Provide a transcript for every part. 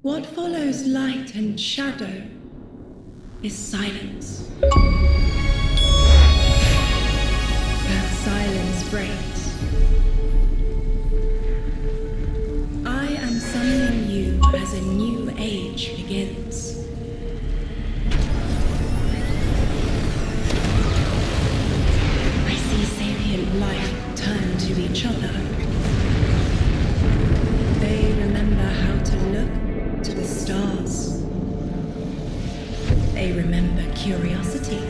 What follows light and shadow is silence. That silence breaks. I am summoning you as a new age begins. I see sapient life turn to each other. They remember how to look to the stars. They remember curiosity.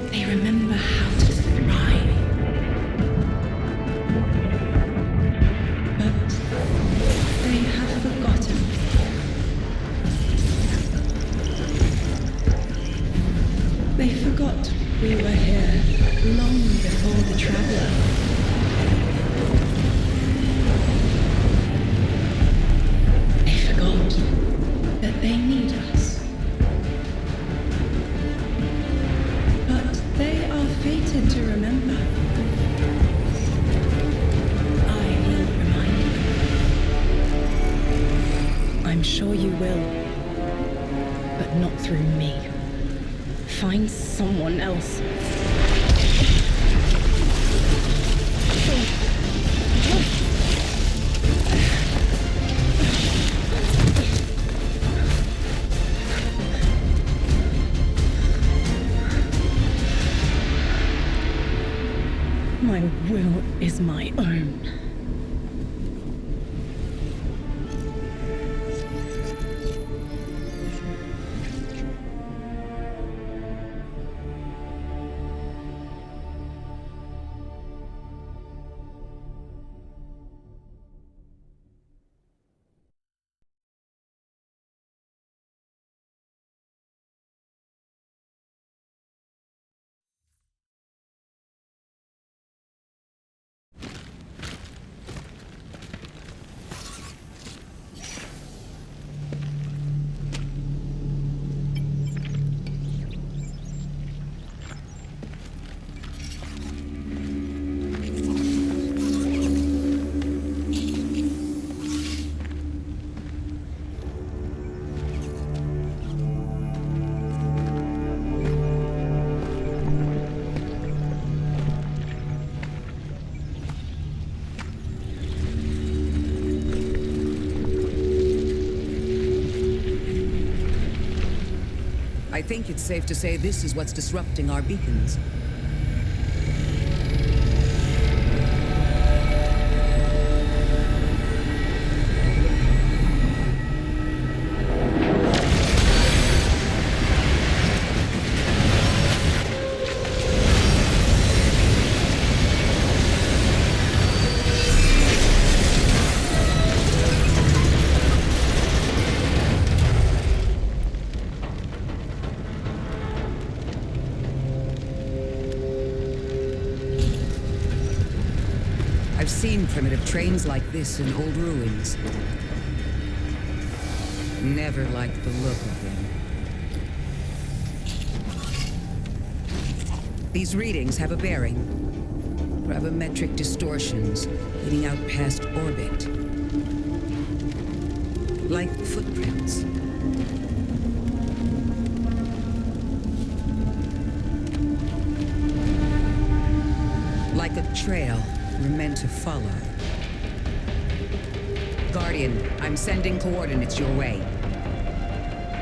They remember how to thrive. But they have forgotten. They forgot we were here long before the traveler. They forgot that they need us. But they are fated to remember. I will remind them. I'm sure you will, but not through me. Find someone else. My will is my own. I think it's safe to say this is what's disrupting our beacons. I've seen primitive trains like this in old ruins. Never liked the look of them. These readings have a bearing. Gravimetric distortions leading out past orbit. Like footprints. Like a trail we're meant to follow. Guardian, I'm sending coordinates your way.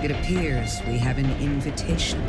It appears we have an invitation.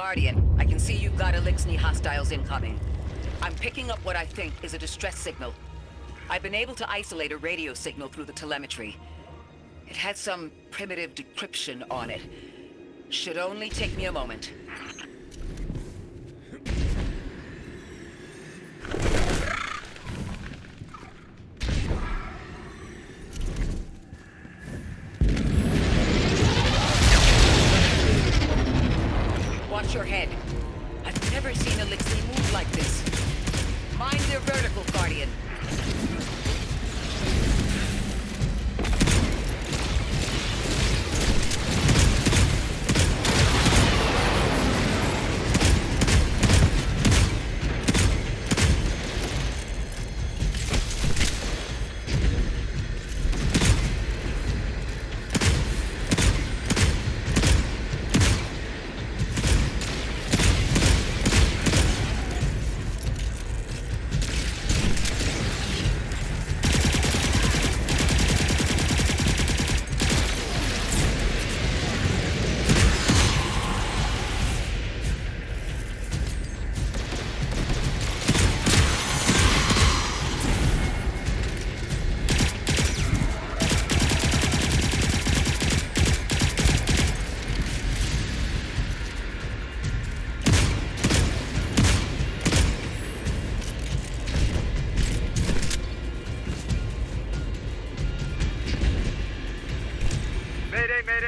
Guardian, I can see you've got Elixni hostiles incoming. I'm picking up what I think is a distress signal. I've been able to isolate a radio signal through the telemetry. It had some primitive decryption on it. Should only take me a moment. Watch your head. I've never seen Elixni move like this. Mind their vertical, Guardian.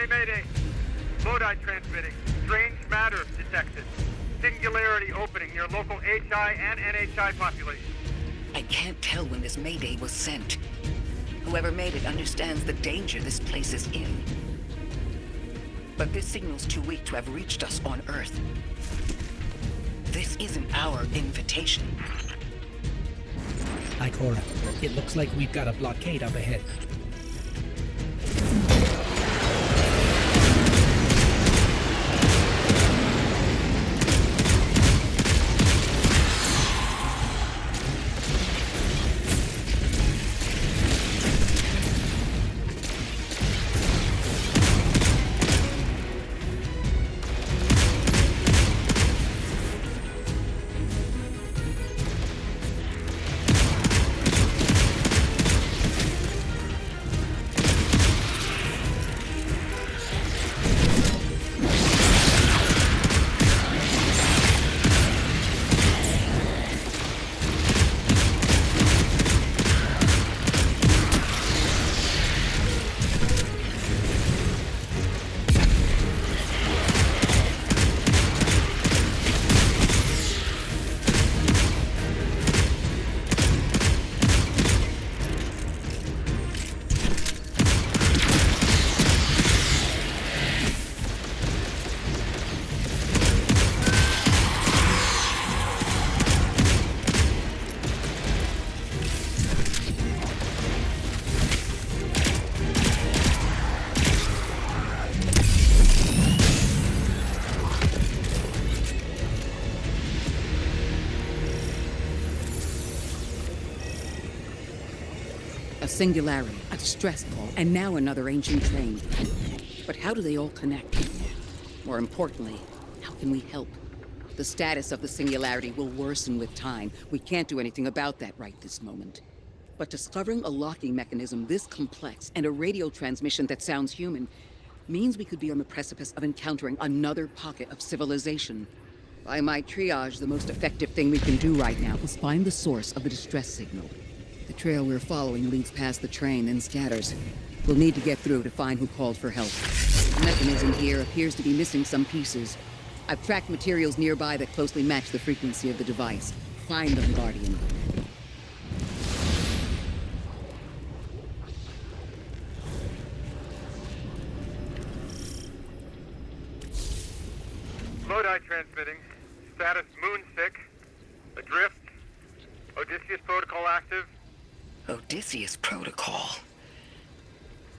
Mayday. Lodi transmitting. Strange matter detected. Singularity opening near local HI and NHI population. I can't tell when this Mayday was sent. Whoever made it understands the danger this place is in. But this signal's too weak to have reached us on Earth. This isn't our invitation. Ikora, it looks like we've got a blockade up ahead. A singularity, a distress call, and now another ancient train. But how do they all connect? More importantly, how can we help? The status of the singularity will worsen with time. We can't do anything about that right this moment. But discovering a locking mechanism this complex and a radio transmission that sounds human means we could be on the precipice of encountering another pocket of civilization. By my triage, the most effective thing we can do right now is find the source of the distress signal. The trail we're following leads past the train and scatters. We'll need to get through to find who called for help. The mechanism here appears to be missing some pieces. I've tracked materials nearby that closely match the frequency of the device. Find them, Guardian. Lodi transmitting. Status moonsick. Adrift. Odysseus protocol active. Odysseus Protocol.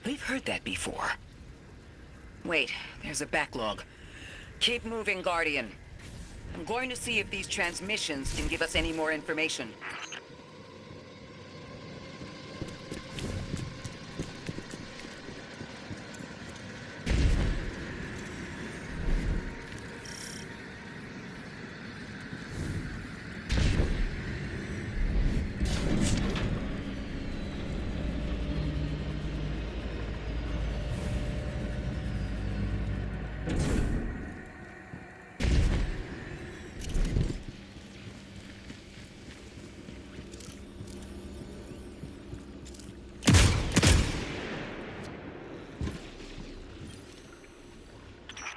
We've heard that before. Wait, there's a backlog. Keep moving, Guardian. I'm going to see if these transmissions can give us any more information.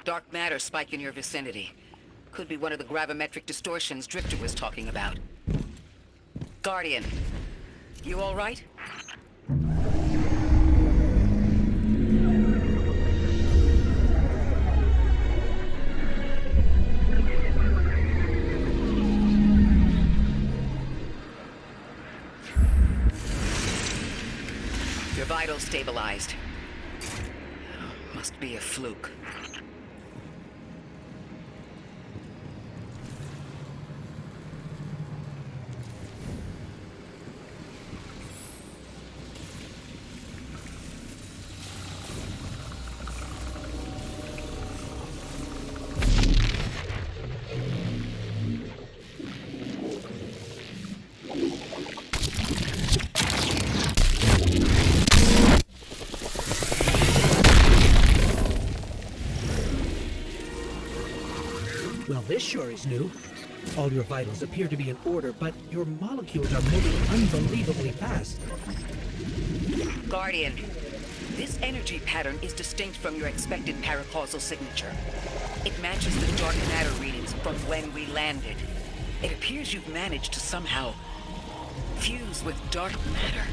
Dark matter spike in your vicinity. Could be one of the gravimetric distortions Drifter was talking about. Guardian, you all right? Your vitals stabilized. Must be a fluke. Well, this sure is new. All your vitals appear to be in order, but your molecules are moving unbelievably fast. Guardian, this energy pattern is distinct from your expected paracausal signature. It matches the dark matter readings from when we landed. It appears you've managed to somehow fuse with dark matter.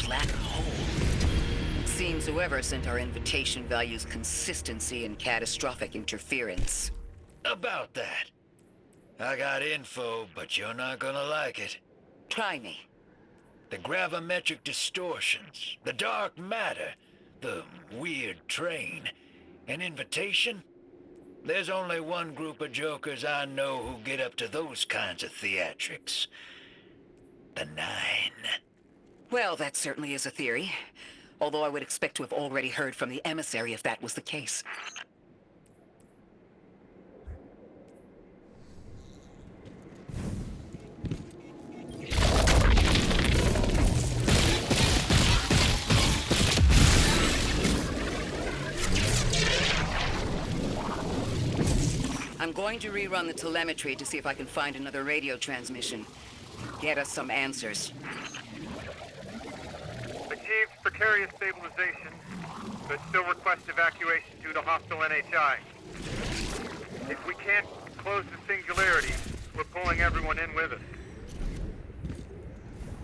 black hole. Seems whoever sent our invitation values consistency and catastrophic interference. About that. I got info, but you're not gonna like it. Try me. The gravimetric distortions, the dark matter, the weird train. An invitation? There's only one group of jokers I know who get up to those kinds of theatrics. The Nine. Well, that certainly is a theory. Although I would expect to have already heard from the emissary if that was the case. I'm going to rerun the telemetry to see if I can find another radio transmission. Get us some answers. Achieved precarious stabilization, but still request evacuation due to hostile NHI. If we can't close the singularity, we're pulling everyone in with us.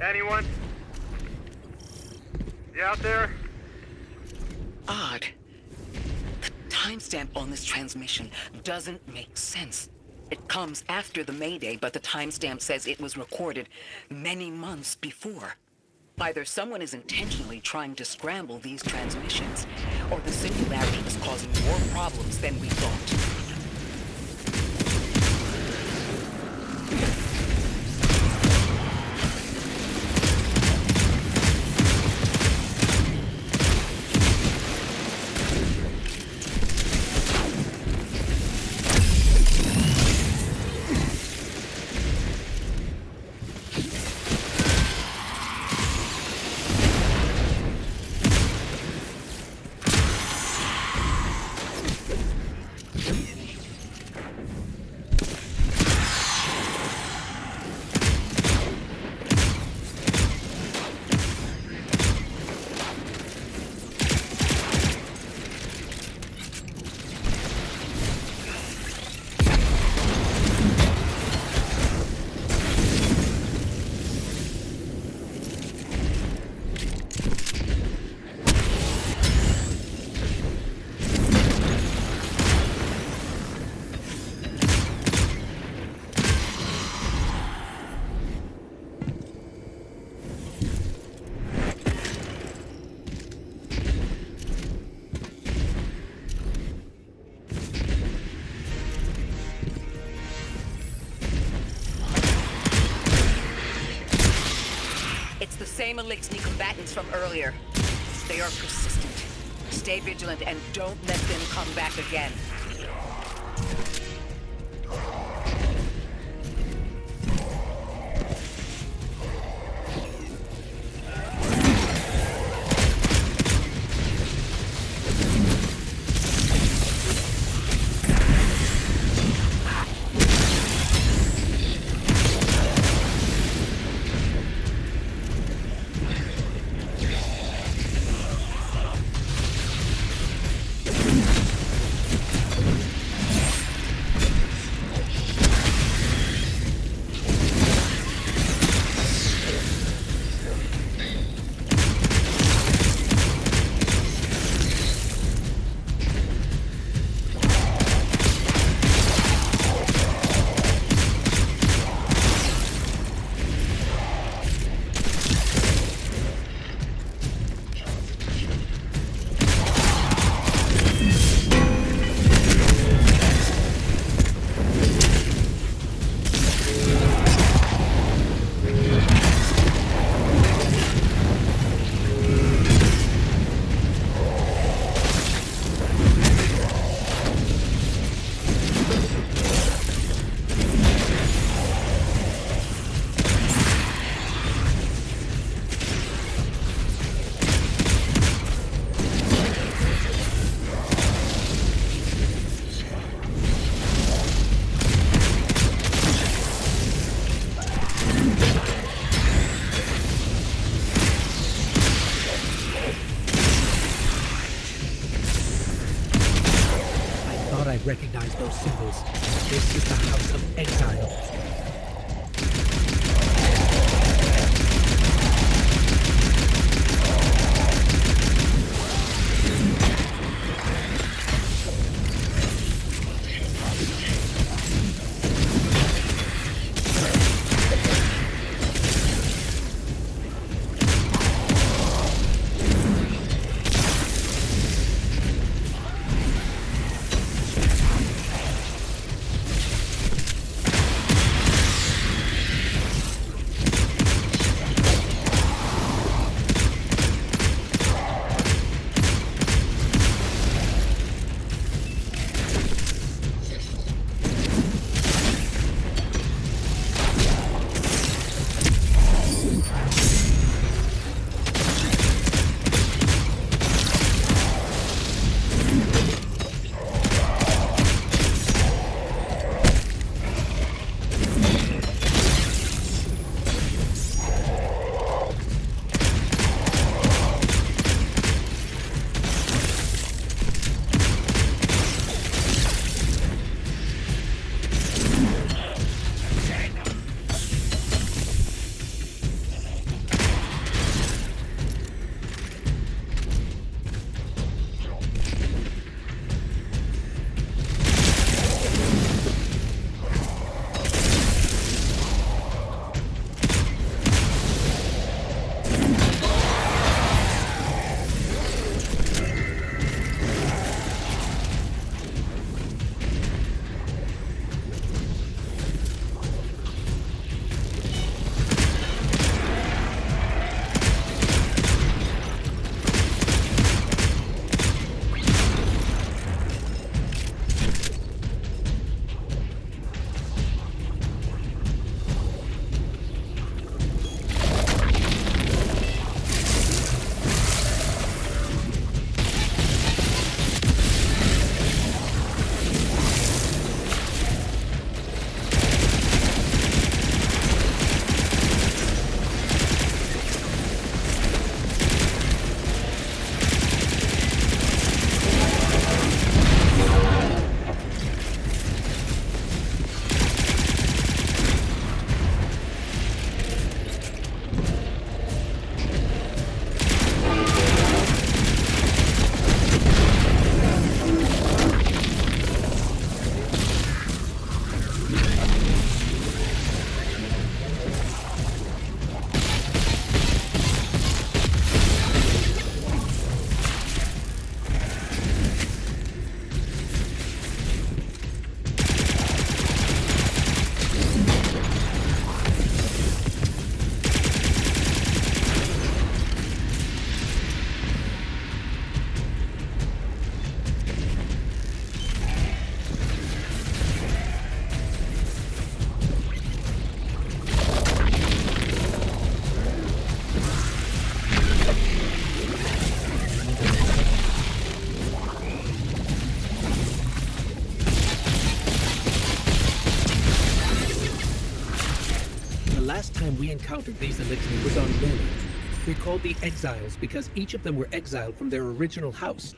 Anyone? You out there? Odd. The timestamp on this transmission doesn't make sense. It comes after the Mayday, but the timestamp says it was recorded many months before. Either someone is intentionally trying to scramble these transmissions, or the singularity is causing more problems than we thought. Same Elixni combatants from earlier. They are persistent. Stay vigilant and don't let them come back again. Recognize those symbols. This is the House of Exile. encountered these elixirs was on Luna. We're called the Exiles because each of them were exiled from their original house.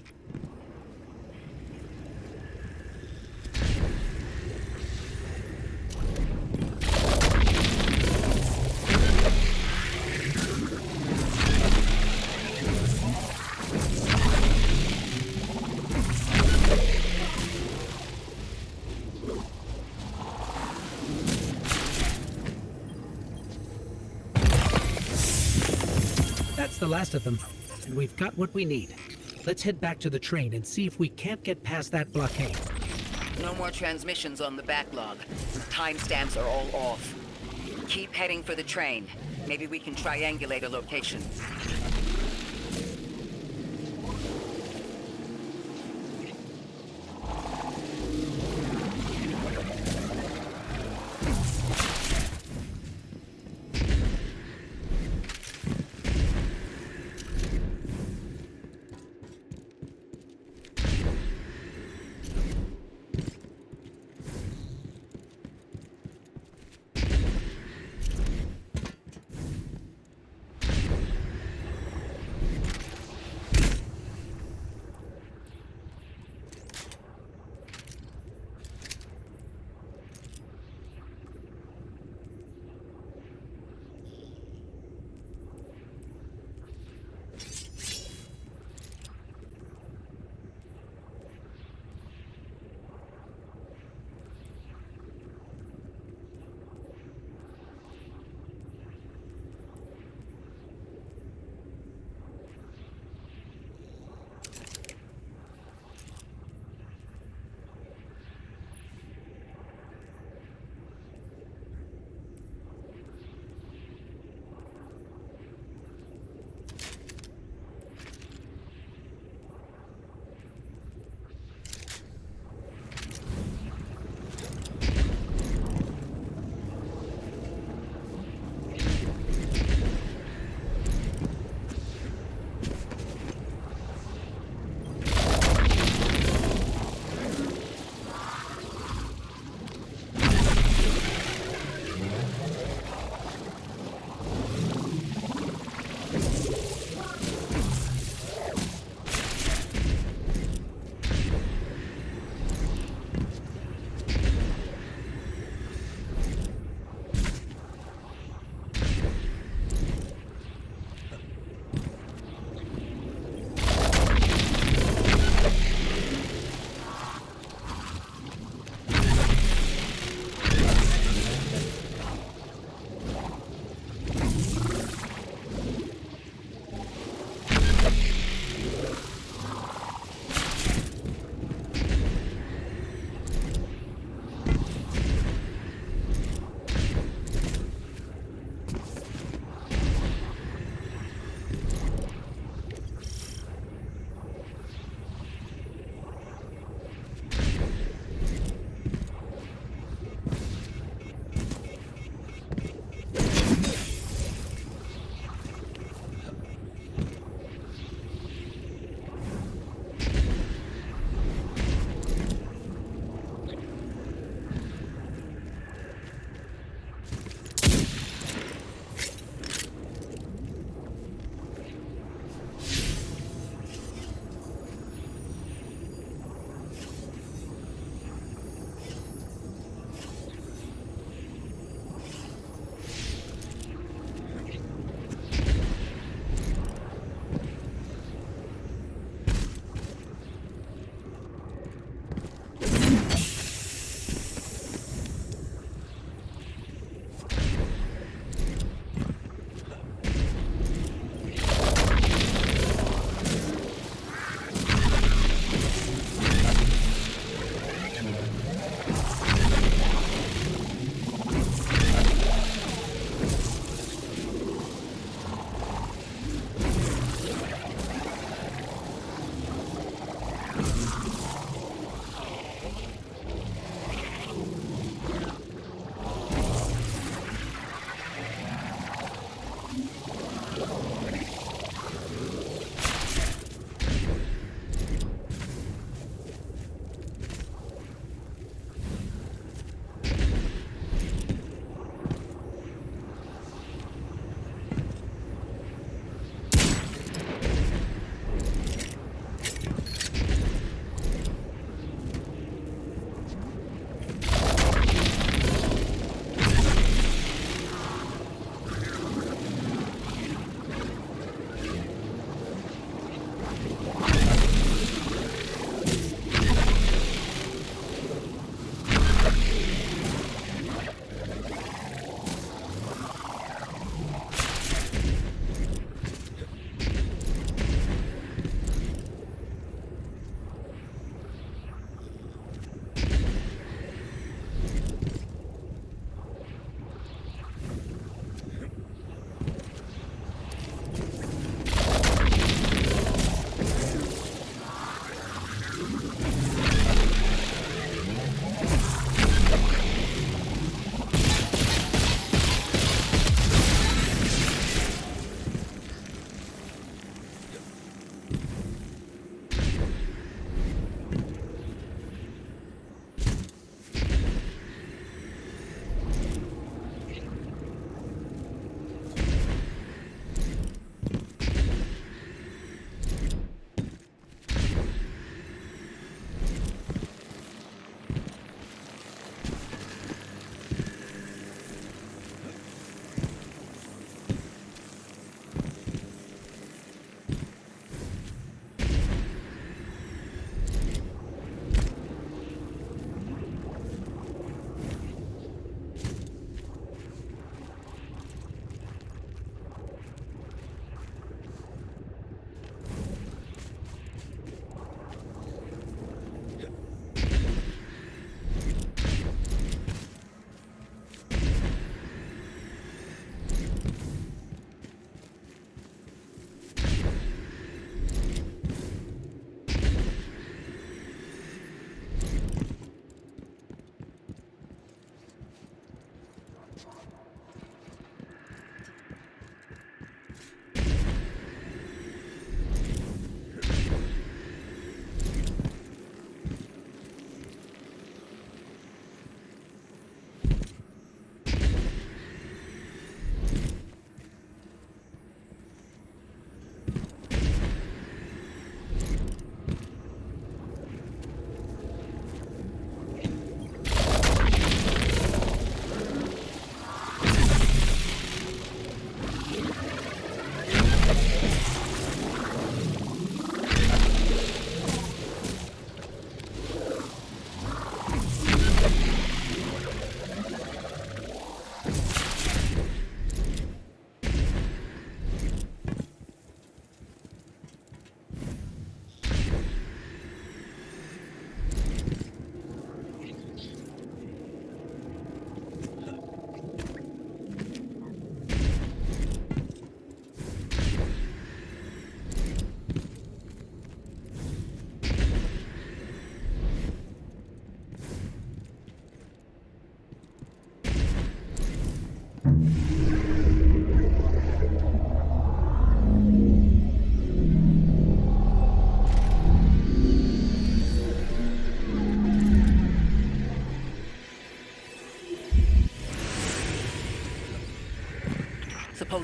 That's the last of them, and we've got what we need. Let's head back to the train and see if we can't get past that blockade. No more transmissions on the backlog. Timestamps are all off. Keep heading for the train. Maybe we can triangulate a location.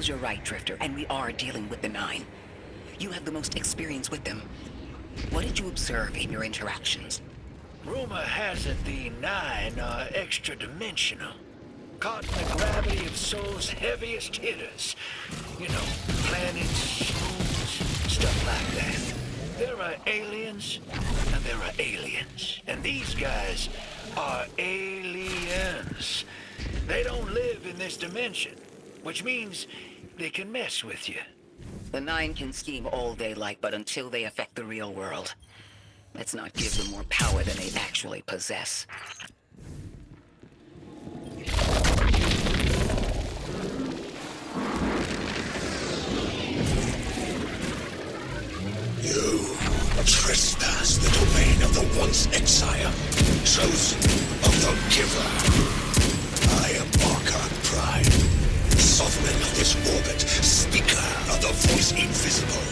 suppose you're right, Drifter, and we are dealing with the Nine. You have the most experience with them. What did you observe in your interactions? Rumor has it the Nine are extra-dimensional. Caught in the gravity of Sol's heaviest hitters. You know, planets, moons, stuff like that. There are aliens, and there are aliens. And these guys are aliens. They don't live in this dimension, which means they can mess with you. The Nine can scheme all they like, but until they affect the real world, let's not give them more power than they actually possess. You trespass the domain of the once exile, chosen of the Giver. I am Archon Prime, sovereign of this orbit, speaker of the voice invisible.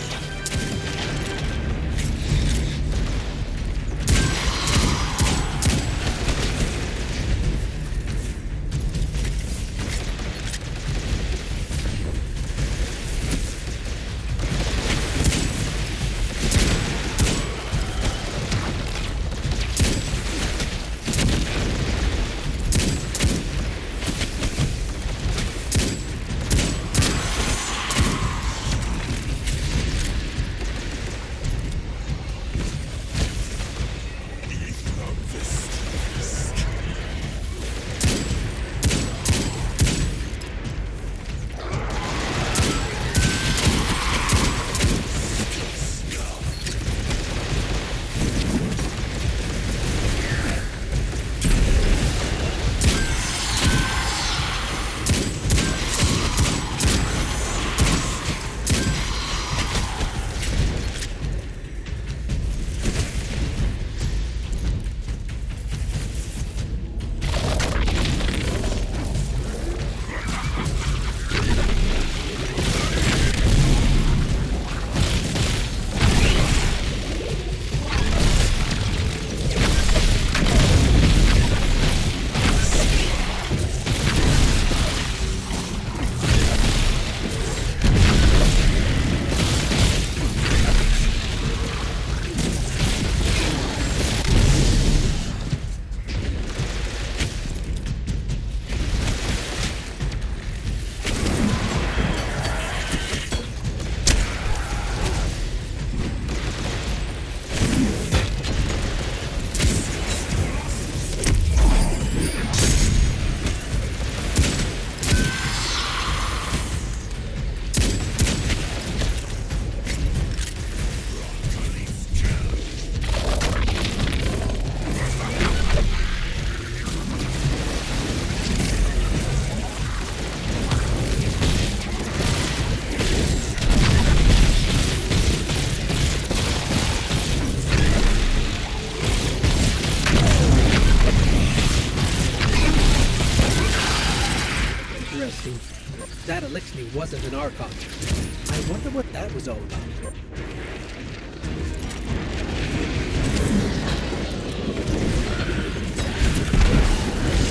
That Elixir wasn't an Archon. I wonder what that was all about.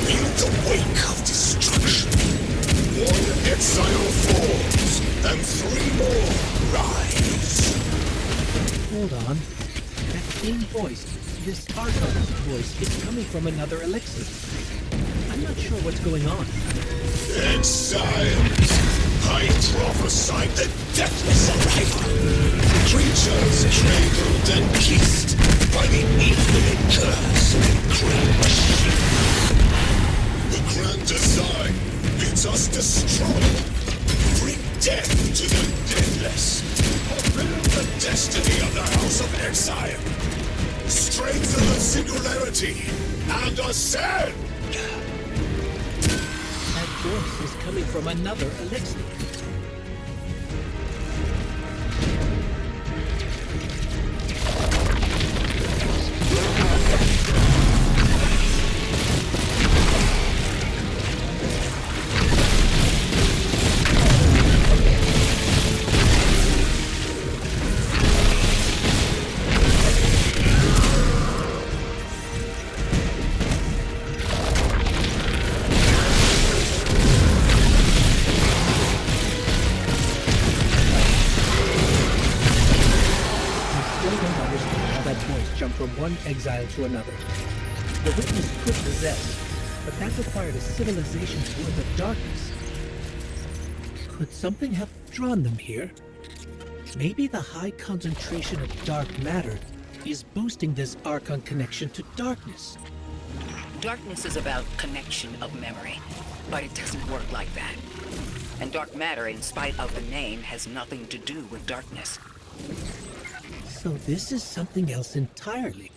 In the wake of destruction, one exile falls, and three more rise. Hold on. That same voice, this Archon's voice, is coming from another Elixir. I'm not sure what's going on. Exiles! I prophesied the deathless arrival. Creatures cradled and kissed by the infinite curse of the great machine. The grand design bids us destroy. Bring death to the deathless. Fulfill the destiny of the House of Exile. Strengthen the singularity and ascend! That voice is coming from another Elixir. from one exile to another. The witness could possess, but that required a civilization's worth of darkness. Could something have drawn them here? Maybe the high concentration of dark matter is boosting this Archon connection to darkness. Darkness is about connection of memory, but it doesn't work like that. And dark matter, in spite of the name, has nothing to do with darkness. So this is something else entirely.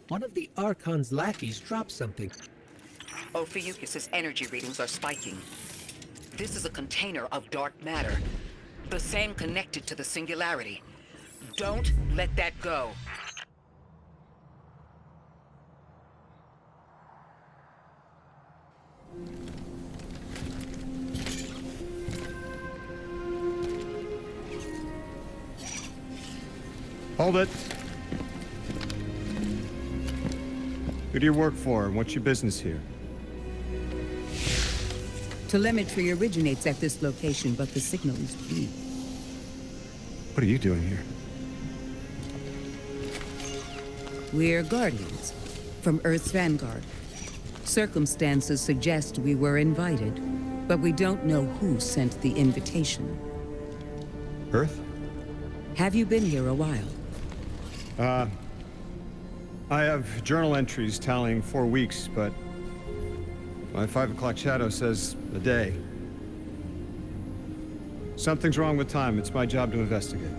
One of the Archon's lackeys dropped something. Ophiuchus's energy readings are spiking. This is a container of dark matter. The same connected to the Singularity. Don't let that go. Hold it. Who do you work for, and what's your business here? Telemetry originates at this location, but the signal is weak. What are you doing here? We're Guardians, from Earth's vanguard. Circumstances suggest we were invited, but we don't know who sent the invitation. Earth? Have you been here a while? I have journal entries tallying 4 weeks, but my 5 o'clock shadow says a day. Something's wrong with time. It's my job to investigate.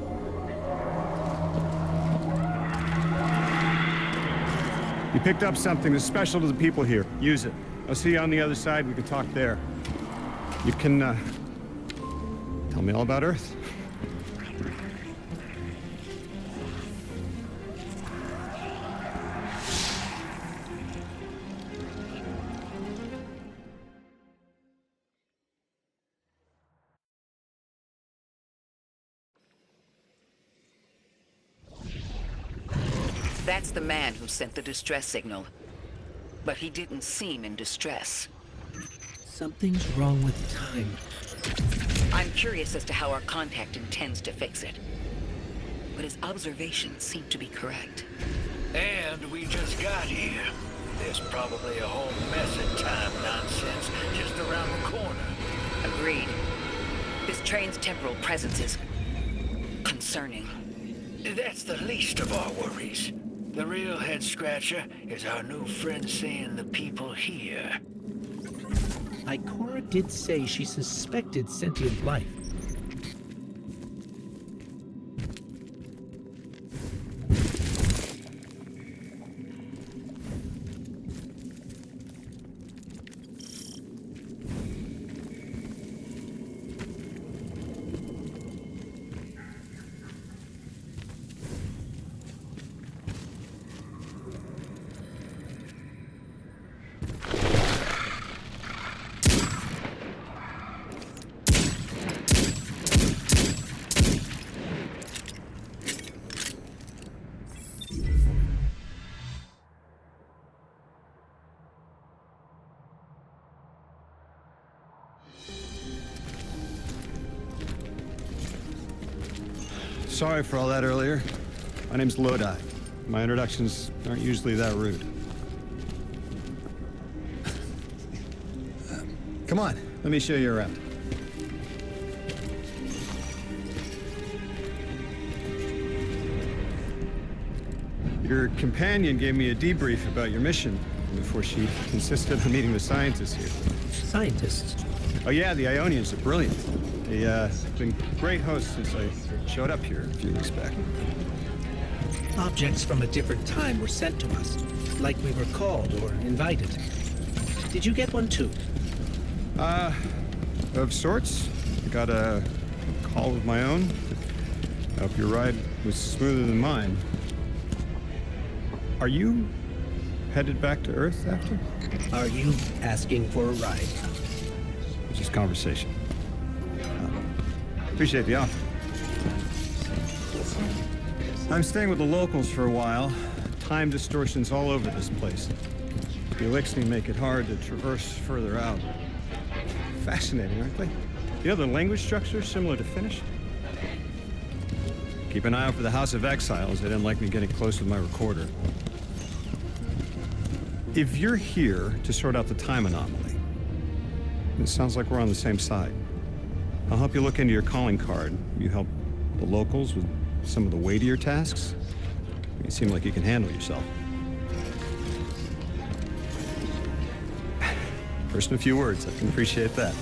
You picked up something that's special to the people here. Use it. I'll see you on the other side. We can talk there. You can, tell me all about Earth. That's the man who sent the distress signal. But he didn't seem in distress. Something's wrong with time. I'm curious as to how our contact intends to fix it. But his observations seem to be correct. And we just got here. There's probably a whole mess of time nonsense just around the corner. Agreed. This train's temporal presence is concerning. That's the least of our worries. The real head-scratcher is our new friend seeing the people here. Ikora did say she suspected sentient life. Sorry for all that earlier. My name's Lodi. My introductions aren't usually that rude. Come on, let me show you around. Your companion gave me a debrief about your mission before she insisted on meeting the scientists here. Scientists? Oh yeah, the Ionians are brilliant. They've been great hosts since I showed up here a few weeks back. Objects from a different time were sent to us, like we were called or invited. Did you get one too? Of sorts. I got a call of my own. I hope your ride was smoother than mine. Are you headed back to Earth after? Are you asking for a ride? was just conversation. Appreciate the offer. I'm staying with the locals for a while. Time distortions all over this place. The Elixni make it hard to traverse further out. Fascinating, aren't they? The other language structures similar to Finnish? Keep an eye out for the House of Exiles. They didn't like me getting close with my recorder. If you're here to sort out the time anomaly, it sounds like we're on the same side. I'll help you look into your calling card. You help the locals with some of the weightier tasks. You seem like you can handle yourself. First in a few words, I can appreciate that.